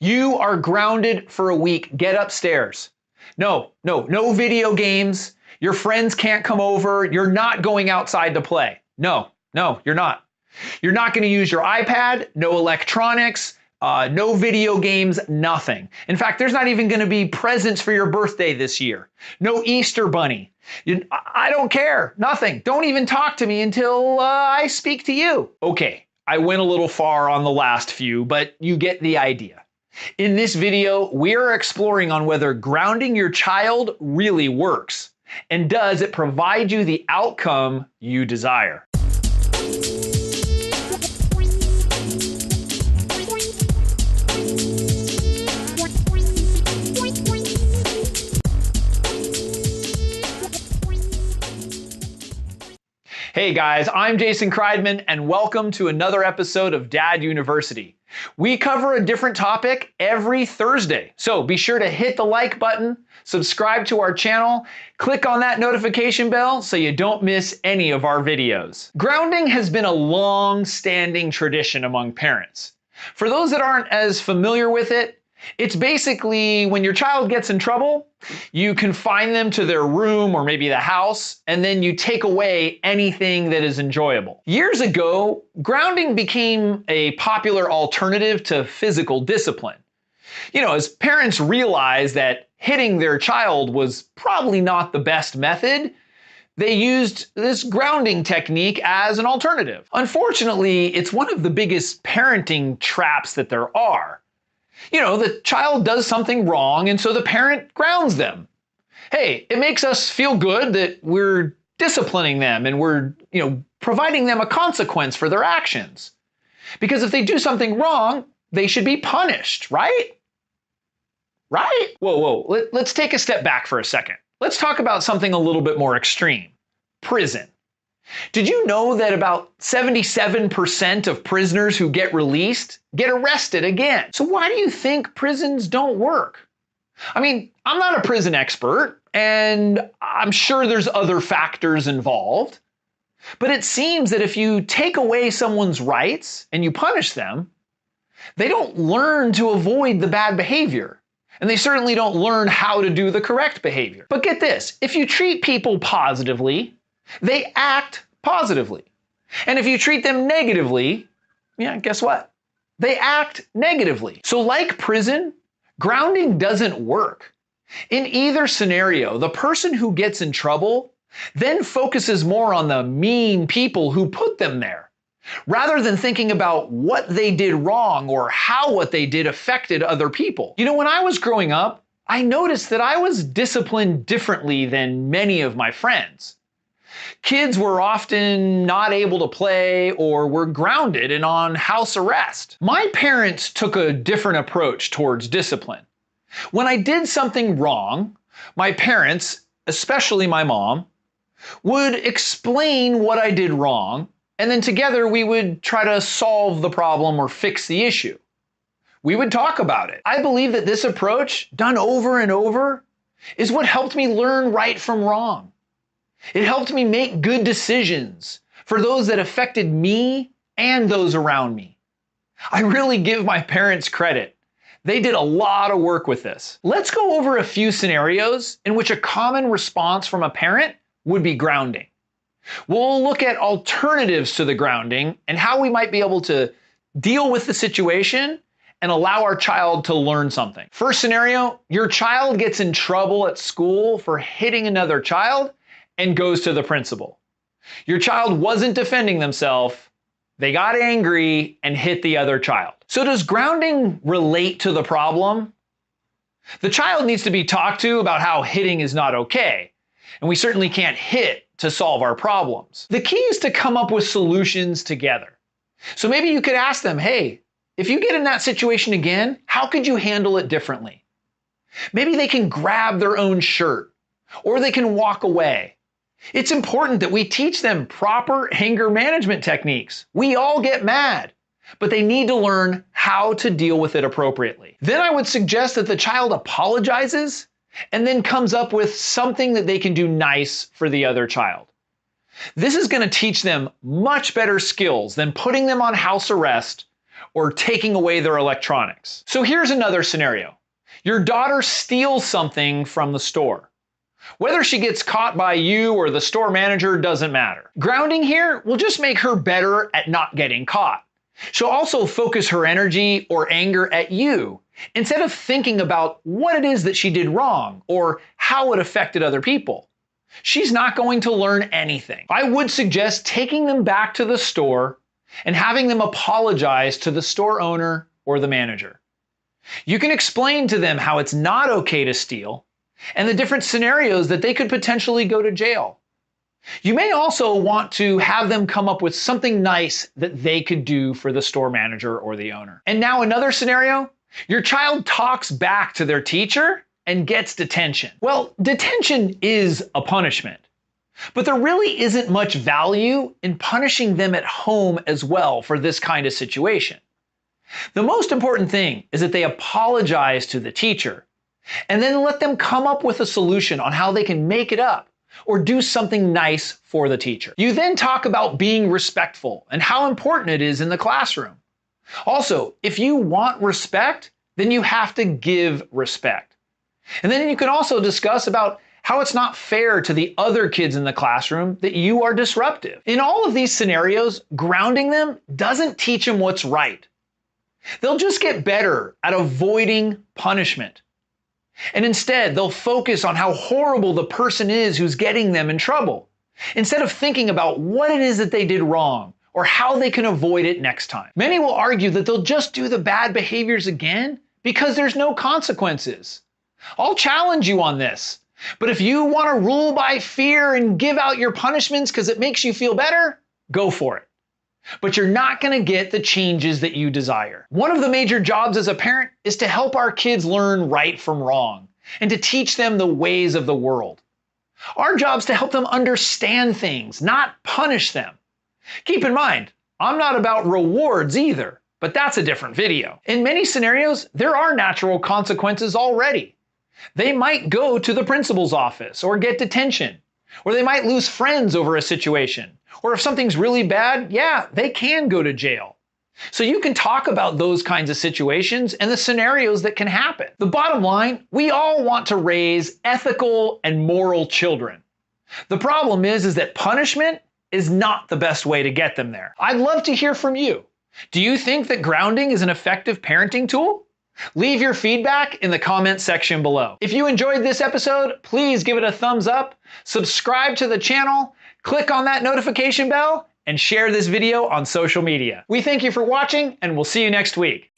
You are grounded for a week. Get upstairs. No video games. Your friends can't come over. You're not going outside to play. No, you're not. You're not going to use your iPad, no electronics, no video games, nothing. In fact, there's not even going to be presents for your birthday this year. No Easter bunny. I don't care. Nothing. Don't even talk to me until I speak to you. Okay, I went a little far on the last few, but you get the idea. In this video, we are exploring on whether grounding your child really works, and does it provide you the outcome you desire. Hey guys, I'm Jason Kreidman, and welcome to another episode of Dad University. We cover a different topic every Thursday, so be sure to hit the like button, subscribe to our channel, click on that notification bell so you don't miss any of our videos. Grounding has been a long-standing tradition among parents. For those that aren't as familiar with it, it's basically when your child gets in trouble, you confine them to their room or maybe the house, and then you take away anything that is enjoyable. Years ago, grounding became a popular alternative to physical discipline. As parents realized that hitting their child was probably not the best method, they used this grounding technique as an alternative. Unfortunately, it's one of the biggest parenting traps that there are. The child does something wrong, and so the parent grounds them. Hey, it makes us feel good that we're disciplining them and we're, providing them a consequence for their actions. Because if they do something wrong, they should be punished, right? Right? Whoa. Let's take a step back for a second. Let's talk about something a little bit more extreme. Prison. Did you know that about 77% of prisoners who get released get arrested again? So why do you think prisons don't work? I'm not a prison expert, and I'm sure there's other factors involved, but it seems that if you take away someone's rights and you punish them, they don't learn to avoid the bad behavior, and they certainly don't learn how to do the correct behavior. But get this, if you treat people positively, they act positively. And if you treat them negatively, guess what? They act negatively. So like prison, grounding doesn't work. In either scenario, the person who gets in trouble then focuses more on the mean people who put them there, rather than thinking about what they did wrong or how what they did affected other people. When I was growing up, I noticed that I was disciplined differently than many of my friends. Kids were often not able to play or were grounded and on house arrest. My parents took a different approach towards discipline. When I did something wrong, my parents, especially my mom, would explain what I did wrong, and then together we would try to solve the problem or fix the issue. We would talk about it. I believe that this approach, done over and over, is what helped me learn right from wrong. It helped me make good decisions for those that affected me and those around me. I really give my parents credit. They did a lot of work with this. Let's go over a few scenarios in which a common response from a parent would be grounding. We'll look at alternatives to the grounding and how we might be able to deal with the situation and allow our child to learn something. First scenario, your child gets in trouble at school for hitting another child and goes to the principal. Your child wasn't defending themselves. They got angry and hit the other child. So does grounding relate to the problem? The child needs to be talked to about how hitting is not okay, and we certainly can't hit to solve our problems. The key is to come up with solutions together. So maybe you could ask them, hey, if you get in that situation again, how could you handle it differently? Maybe they can grab their own shirt, or they can walk away. It's important that we teach them proper anger management techniques. We all get mad, but they need to learn how to deal with it appropriately. Then I would suggest that the child apologizes and then comes up with something that they can do nice for the other child. This is going to teach them much better skills than putting them on house arrest or taking away their electronics. So here's another scenario. Your daughter steals something from the store. Whether she gets caught by you or the store manager doesn't matter. Grounding here will just make her better at not getting caught. She'll also focus her energy or anger at you instead of thinking about what it is that she did wrong or how it affected other people. She's not going to learn anything. I would suggest taking them back to the store and having them apologize to the store owner or the manager. You can explain to them how it's not okay to steal and the different scenarios that they could potentially go to jail. You may also want to have them come up with something nice that they could do for the store manager or the owner. And now another scenario, your child talks back to their teacher and gets detention. Well, detention is a punishment, but there really isn't much value in punishing them at home as well for this kind of situation. The most important thing is that they apologize to the teacher and then let them come up with a solution on how they can make it up or do something nice for the teacher. You then talk about being respectful and how important it is in the classroom. Also, if you want respect, then you have to give respect. And then you can also discuss about how it's not fair to the other kids in the classroom that you are disruptive. In all of these scenarios, grounding them doesn't teach them what's right. They'll just get better at avoiding punishment. And instead, they'll focus on how horrible the person is who's getting them in trouble, instead of thinking about what it is that they did wrong or how they can avoid it next time. Many will argue that they'll just do the bad behaviors again because there's no consequences. I'll challenge you on this. But if you want to rule by fear and give out your punishments because it makes you feel better, go for it. But you're not going to get the changes that you desire. One of the major jobs as a parent is to help our kids learn right from wrong and to teach them the ways of the world. Our job is to help them understand things, not punish them. Keep in mind, I'm not about rewards either, but that's a different video. In many scenarios, there are natural consequences already. They might go to the principal's office or get detention, or they might lose friends over a situation. Or if something's really bad, yeah, they can go to jail. So you can talk about those kinds of situations and the scenarios that can happen. The bottom line, we all want to raise ethical and moral children. The problem is that punishment is not the best way to get them there. I'd love to hear from you. Do you think that grounding is an effective parenting tool? Leave your feedback in the comments section below. If you enjoyed this episode, please give it a thumbs up, subscribe to the channel, click on that notification bell, and share this video on social media. We thank you for watching, and we'll see you next week.